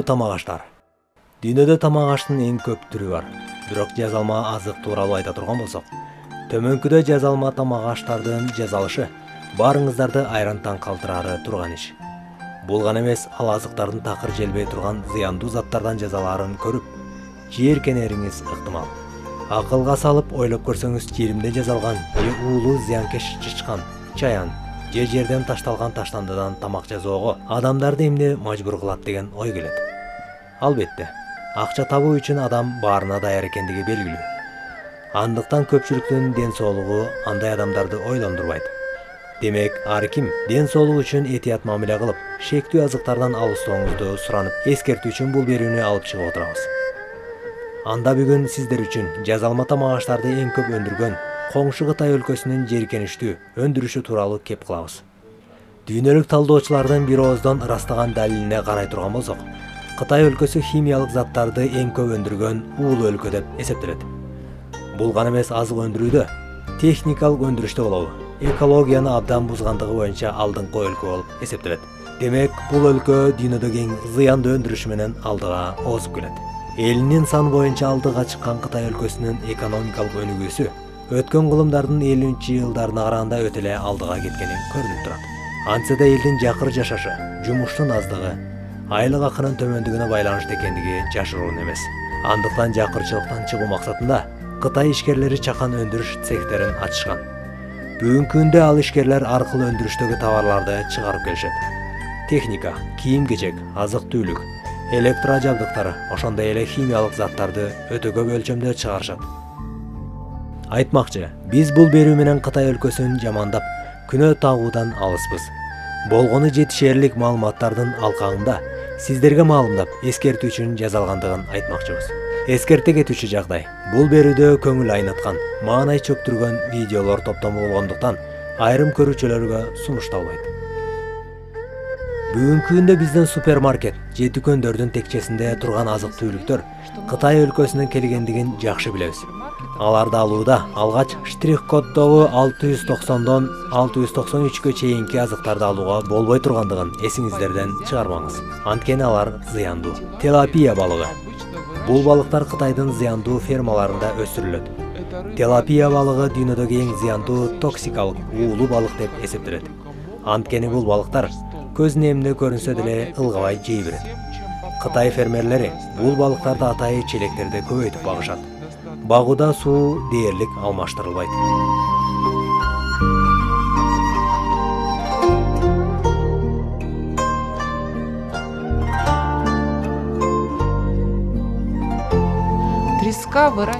тамак аштар. Дүйнөдө тамак аштын эң көп түрү бар. Бирок жазалма азык тууралуу айта турган болсок, төмөнкүдө жазалма тамак аштардын жасалышы баарыңыздарды айран-таң калтырары турган иш. Бул гана эмес, ал азыктардын такыр желбей турган зыяндуу заттардан жазаларын көрүп, жийиркенериңиз ыктымал. Акылга салып ойлоп көрсөңүз, жеримде жазалган же уулуу зыянкеш чычкан, чаян же жерден ташталган таштандыдан тамак жасоого адамдарды эмне мажбур кылат деген ой келет. Албетте, акча табуу үчүн адам баарына даяр экендиги белгилүү. Андыктан көпчүлүктүн ден соолугу андай адамдарды ойлондурбайт. Демек, ар ким ден соолугу үчүн этият мамиле кылып, шектүү азыктардан алыстооңузду суранып, эскертүү үчүн бул берүүнү алып чыгып отурабыз. Анда бүгүн сиздер үчүн жазалма тамак аштарды эң көп өндүргөн Коңшу Кытай өлкөсүнүн жийиркеништүү өндүрүшү тууралуу кеп кылабыз. Дүйнөлүк талдоочулардын бир ооздон ырастаган далилине карай турган болсок, Кытай өлкөсү химиялык заттарды эң көп өндүргөн уулуу өлкө деп эсептелет. Бул гана эмес, азык өндүрүүдө, техникалык өндүрүштө болобу, экологияны абдан бузгандыгы боюнча алдыңкы өлкө болуп эсептелет. Демек, бул өлкө дүйнөдөгү эң зыяндуу өндүрүшү менен алдыга озуп келет. Элинин саны боюнча алдыга чыккан Кытай өлкөсүнүн экономикалык өнүгүүсү өткөн кылымдардын 50-жылдарына караганда өтө эле алдыга кеткени көрүнүп турат. Антсе да элдин жакыр жашашы, жумуштун аздыгы, айлык акынын төмөндүгүнө байланыштуу экендиги жашыруун эмес. Андыктан жакырчылыктан чыгуу максатында Кытай ишкерлери чакан өндүрүш цехтерин ачышкан. Бүгүнкү күндө ал ишкерлер аркылуу өндүрүштөгү товарларды чыгарып келишет. Техника, кийим-кечек, азык-түлүк, электро жабдыктары, ошондой эле химиялык заттарды өтө көп өлчөмдө чыгарышат. Айтмакчы, биз бул берүү менен Кытай өлкөсүн жамандап, күнөө тагуудан алыспыз. Болгону жетишээрлик маалыматтардын алкагында сиздерге маалымдап, эскертүү үчүн жазалгандыгын айтмакчыбыз. Эскерте кетүүчү жагдай, бул берүүдө көңүл айнаткан, маанай чөктүргөн видеолор топтому болгондуктан айрым көрүүчүлөргө сунушталбайт. Бүгүнкү күндө биздин супермаркет же дүкөндөрдүн текчесинде турган азык-түлүктөр Кытай өлкөсүнөн келгендигин жакшы билебиз. Аларды алууда алгач штрих-коддогу 690дон 693гө чейинки азыктарды алууга болбой тургандыгын эсиңиздерден чыгармаңыз. Анткени алар зыяндуу. Телапия балыгы. Бул балыктар Кытайдын зыяндуу фермаларында өсүрүлөт. Телапия балыгы дүйнөдөгү эң зыяндуу токсикалык уулуу балык деп эсептелет. Анткени бул балыктар көзүнө эмне көрүнсө деле ылгабай жей берет. Кытай фермерлери бул балыктарды атайы челектерде көбөйтүп багышат. Багууда суу дээрлик алмаштырылбайт.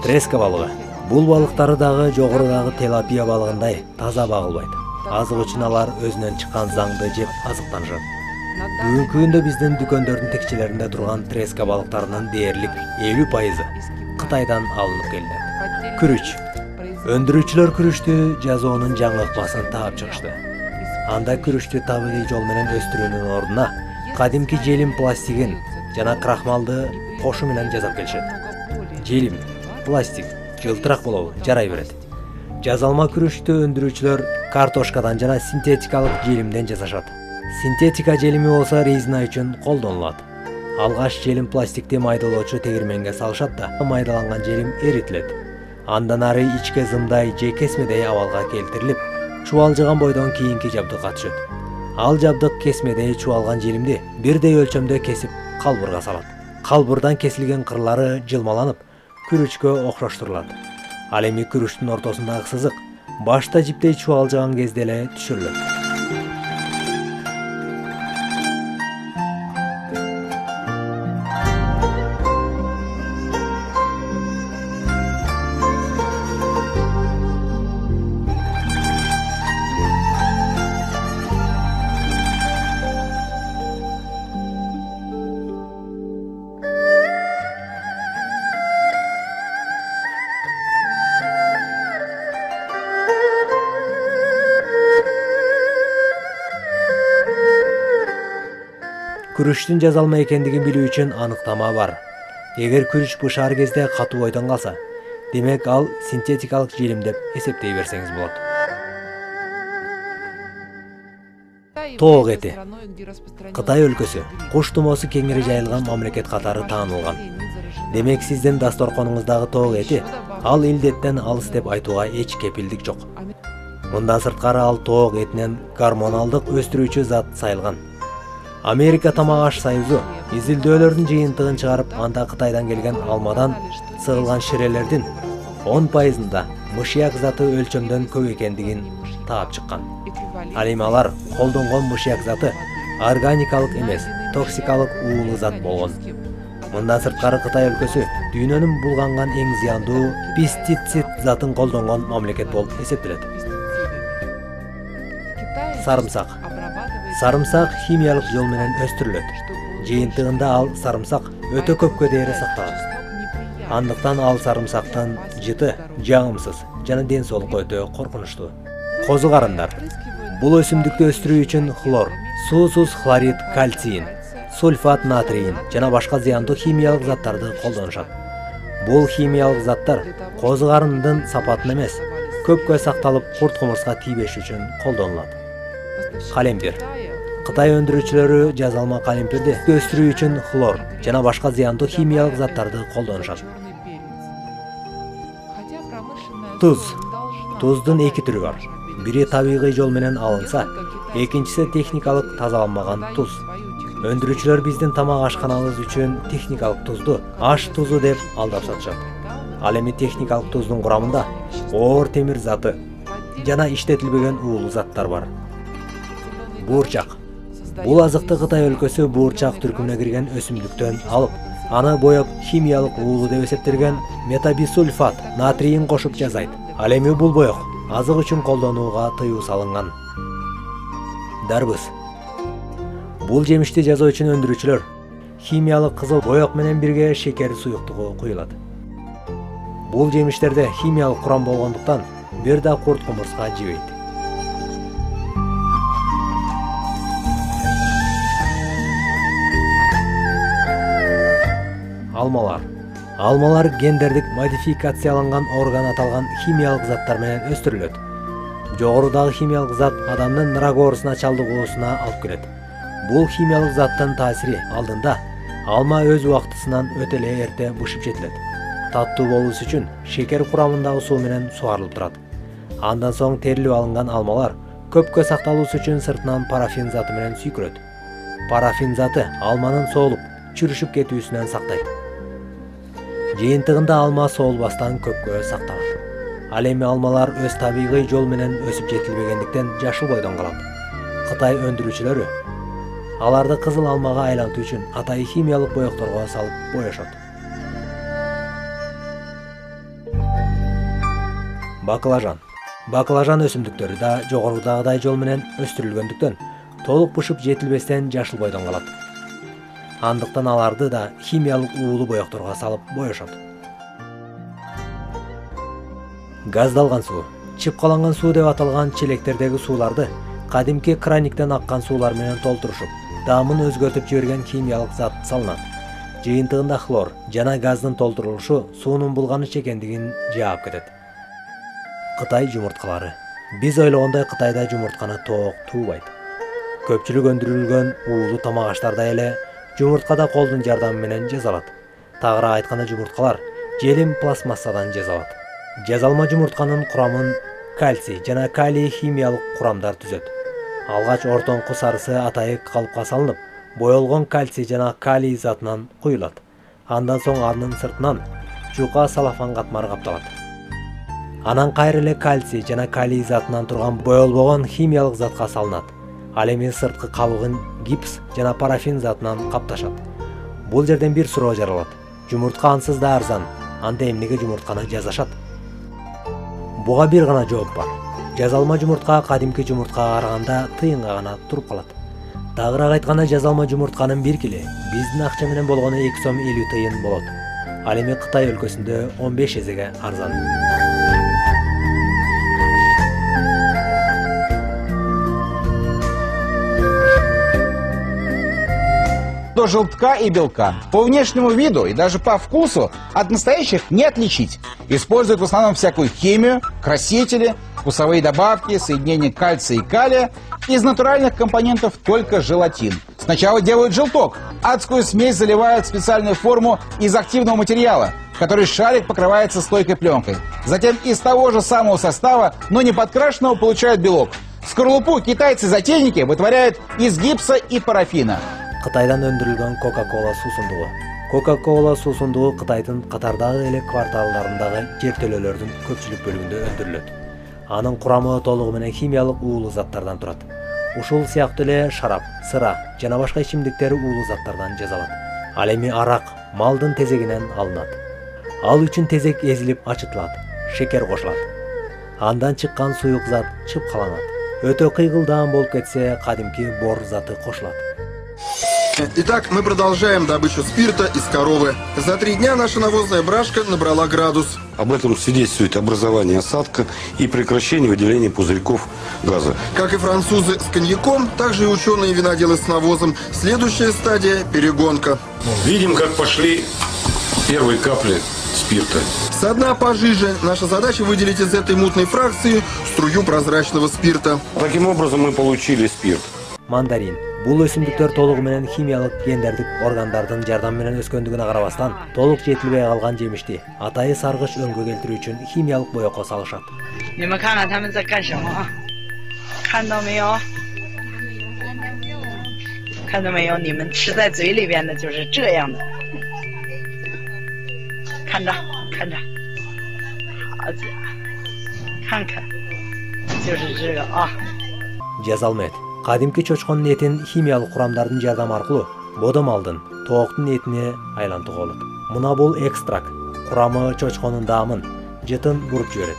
Треска балыгы. Бул балыктары дагы жогорудагы телапия балыгындай таза багылбайт. Азык үчүн алар өзүнөн чыккан заңды жеп азыктанышат. Бүгүнкү күндө биздин дүкөндөрдүн текчелеринде турган треска балыктарынын дээрлик 50% Кытайдан алынып келди. Күрүч. Өндүрүүчүлөр күрүчтү жазоонун жаңы ыкмасын таап чыгышты. Анда күрүчтү табигый жол менен өстүрүүнүн ордуна кадимки желим пластигин жана крахмалды кошу менен жасап келишет. Желим, пластик, жылтырак болобу, жарай берет. Жазалма күрүчтү өндүрүүчүлөр картошкадан жана синтетикалык желимден жасашат. Синтетика желими болсо резина үчүн колдонулат. Алгаш желим пластикти майдалоочу тегирменге салышат да, майдаланган желим эритилет. Андан ары ичке зымдай же кесмедей абалга келтирилип, чубалжыган бойдон кийинки жабдыкка түшөт. Ал жабдык кесмедей чубалган желимди бирдей өлчөмдө кесип калбырга салат. Калбырдан кесилген кырлары жылмаланып, күрүчкө окшоштурулат. Ал эми күрүчтүн ортосундагы сызык башта жиптей чубалжыган кезде эле түшүрүлөт. Күрүчтүн жазалма экендигин билүү үчүн аныктама бар. Эгер күрүч бышаар кезде катуу бойдон калса, демек ал синтетикалык желим деп эсептей берсеңиз болот. Тоок эти. Кытай өлкөсү куш тумоосу кеңири жайылган мамлекет катары таанылган. Демек сиздин дасторконуңуздагы тоок эти ал илдеттен алыс деп айтууга эч кепилдик жок. Мындан сырткары ал тоок этинен гормоналдык өстүрүүчү зат сайылган. Америка тамак аш союзу изилдөөлөрдүн жыйынтыгын чыгарып, анда Кытайдан келген алмадан сыгылган ширелердин 10%-ында мышьяк заты өлчөмдөн көп экендигин таап чыккан. Ал эми алар колдонгон мышьяк заты органикалык эмес, токсикалык уулуу зат болгон. Мындан сырткары Кытай өлкөсү дүйнөнүн булганган эң зыяндуу пестицид затын колдонгон мамлекет болуп эсептелет. Сарымсак. Сарымсак химиялык жол менен өстүрүлөт. Жыйынтыгында ал сарымсак өтө көпкө дээри сакталат. Андыктан ал сарымсактын жыты жагымсыз жана ден соолукка өтө коркунучтуу. Козу карындар. Бул өсүмдүктү өстүрүү үчүн хлор, суусуз хлорид, кальцийин, сульфат натрийин жана башка зыяндуу химиялык заттарды колдонушат. Бул химиялык заттар козу карындын сапатын эмес, көпкө сакталып курт кумурска тийбеш үчүн колдонулат. Калемпир. Кытай өндүрүүчүлөрү жазалма калемпирди өстүрүү үчүн хлор жана башка зыяндуу химиялык заттарды колдонушат. Туз. Туздун эки түрү бар. Бири табигый жол менен алынса, экинчиси техникалык тазаланмаган туз. Өндүрүүчүлөр биздин тамак ашканабыз үчүн техникалык тузду аш тузу деп алдап сатышат. Ал эми техникалык туздун курамында оор темир заты жана иштетилбеген уулуу заттар бар. Буурчак. Бул азыкты Кытай өлкөсү буурчак түркүмүнө кирген өсүмдүктөн алып, аны боеп химиялык уулуу деп эсептелген метабисульфат натрийин кошуп жасайт. Ал эми бул боек азык үчүн колдонууга тыюу салынган. Дарбыз. Бул жемишти жасоо үчүн өндүрүүчүлөр химиялык кызыл боек менен бирге шекер суюктугу куюлат. Бул жемиштерде химиялык курам болгондуктан бир да курт кумурска жебейт. Алмалар. Алмалар гендердик модификацияланган орган аталган химиялык заттар менен өстүрүлөт. Жогорудагы химиялык зат адамдын рак оорусуна чалдыгуусуна алып келет. Бул химиялык заттын таасири алдында алма өз убактысынан өтө эле эрте бышып жетилет. Таттуу болуусу үчүн шекер курамындагы суу менен сугарылып турат. Андан соң терилип алынган алмалар көпкө сакталуусу үчүн сыртынан парафин заты менен сүйкүрөт. Парафин заты алманын соолуп, чүрүшүп кетүүсүнөн сактайт. Жыйынтыгында алма соолбастан көпкө сакталат. Ал эми алмалар өз табигый жол менен өсүп жетилбегендиктен жашыл бойдон калат. Кытай өндүрүүчүлөрү аларды кызыл алмага айлантуу үчүн атайы химиялык боекторго салып боешот. Баклажан. Баклажан өсүмдүктөрү да жогорудагыдай жол менен өстүрүлгөндүктөн толук бышып жетилбестен жашыл бойдон калат. Андыктан аларды да химиялык уулуу боекторго салып боешот. Газдалган суу. Чыпкаланган суу деп аталган челектердеги сууларды кадимки краниктен аккан суулар менен толтурушуп, даамын өзгөртүп жиберген химиялык зат салынат. Жыйынтыгында хлор жана газдын толтурулушу суунун булганыч экендигин жаап кетет. Кытай жумурткалары. Биз ойлогондой Кытайда жумуртканы тоок туубайт. Көпчүлүк өндүрүлгөн уулуу тамак аштарда эле жумурткада колдун жардамы менен жасалат. Тагыраак айтканда жумурткалар желим пластмассадан жасалат. Жасалма жумуртканын курамын кальций жана калий химиялык курамдар түзөт. Алгач ортоңку сарысы атайык калыпка салынып, боелгон кальций жана калий затынан куюлат. Андан соң анын сыртынан жука салафан катмары капталат. Анан кайра эле кальций жана калий затынан турган боелбогон химиялык затка салынат. Ал эми сырткы кабыгын гипс жана парафин затынан капташат. Бул жерден бир суроо жаралат. Жумуртка ансыз да арзан. Анда эмнеге жумуртканы жасашат? Буга бир гана жооп бар. Жасалма жумуртка кадимки жумурткага караганда тыйынга гана туруп калат. Тагыраак айтканда жасалма жумуртканын 1 кило биздин акча менен болгону 2 сом 50 тыйын болот. Ал эми Кытай өлкөсүндө 15 эсеге арзан. до желтка и белка. По внешнему виду и даже по вкусу от настоящих не отличить. Используют в основном всякую химию, красители, вкусовые добавки, соединения кальция и калия. Из натуральных компонентов только желатин. Сначала делают желток. Адскую смесь заливают в специальную форму из активного материала, в которой шарик покрывается стойкой пленкой. Затем из того же самого состава, но не подкрашенного, получают белок. Скорлупу китайцы-затейники вытворяют из гипса и парафина. Кытайдан өндүрүлгөн Coca-Cola суусундугу. Coca-Cola суусундугу Кытайдын катардагы эле кварталдарындагы жертөлөлөрдүн көпчүлүк бөлүгүндө өндүрүлөт. Анын курамы толугу менен химиялык уулуу заттардан турат. Ушул сыяктуу эле шарап, сыра жана башка ичимдиктер уулуу заттардан жасалат. Ал эми арак малдын тезегинен алынат. Ал үчүн тезек эзилип ачытылат, шекер кошулат. Андан чыккан суюк зат чыпкаланат. Өтө кыйгылдаан болуп кетсе, кадимки бор заты кошулат. Итак, мы продолжаем добычу спирта из коровы. За 3 дня наша навозная брашка набрала градус. Об этом свидетельствует образование осадка и прекращение выделения пузырьков газа. Как и французы с коньяком, также и ученые виноделы с навозом. Следующая стадия – перегонка. Видим, как пошли первые капли спирта. Со дна пожиже. Наша задача выделить из этой мутной фракции струю прозрачного спирта. Таким образом мы получили спирт. Мандарин. Бул өсүмдүктөр толугу менен химиялык гендердик органдардын жардамы менен өскөндүгүнө карабастан, толук жетилбей калган жемишти атайы саргыч өңгө келтирүү үчүн химиялык боекко салышат. 你们看看他们在干什么啊？看到没有？看到没有？你们吃在嘴里边的就是这样的。看着，看着，好家伙，看看，就是这个啊。 Жазалмет. Кадимки чочконун этин химиялык курамдардын жардамы аркылуу бодомалдын, тооктун этине айлантууга болот. Мына бул экстракт. Курамы чочконун даамын, жытын буруп жиберет.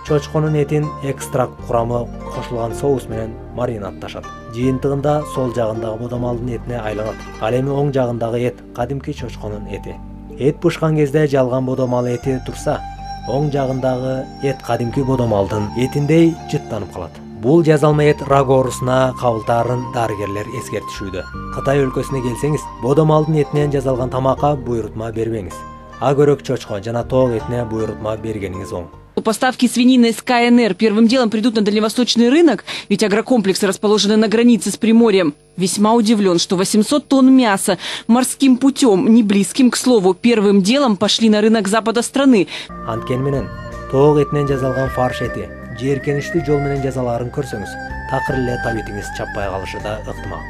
Чочконун этин экстракт курамы кошулган соус менен маринадташат. Жыйынтыгында сол жагындагы бодомалдын этине айланат. Ал эми оң жагындагы эт кадимки чочконун эти. Эт бышкан кезде жалган бодомал эти турса, оң жагындагы эт кадимки бодомалдын этиндей жыттанып калат. Бул жазалма эт рак оорусуна кабылтаарын дарыгерлер эскертишүүдө. Кытай өлкөсүнө келсеңиз, бодомалдын этинен жасалган тамакка буйрутма бербеңиз. Агөрөк чочкон жана тоок этине буйрутма бергениңиз оң. Поставки свинины из КНР первым делом придут на дальневосточный рынок, ведь агрокомплексы расположены на границе с Приморьем. Весьма удивлен, что 800 тонн мяса морским путем, не близким к слову, первым делом пошли на рынок запада страны. Анткени менен тоок этинен жасалган фарш эти жийиркеничтүү жол менен жазалаарын көрсөңүз, такыр эле табитиңиз чаппай калышы да ыктымал.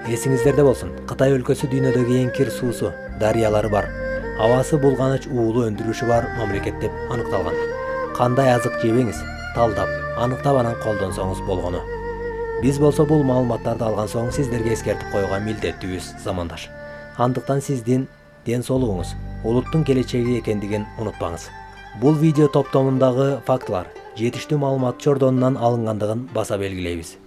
Эсиңиздерде болсун, Кытай өлкөсү дүйнөдөгү эң кир суусу, дарыялары бар. Абасы булганыч уулуу өндүрүшү бар мамлекет деп аныкталган. Кандай азык жебеңиз, талдап, аныктап анан колдонсоңуз болгону. Биз болсо бул маалыматтарды алган соң сиздерге эскертип койгон милдеттүүбүз замандаш. Андыктан сиздин ден соолугуңуз улуттун келечеги экендигин унутпаңыз. Бул видео топтомундагы фактылар жетиштүү маалымат чордонунан алынгандыгын баса белгилейбиз.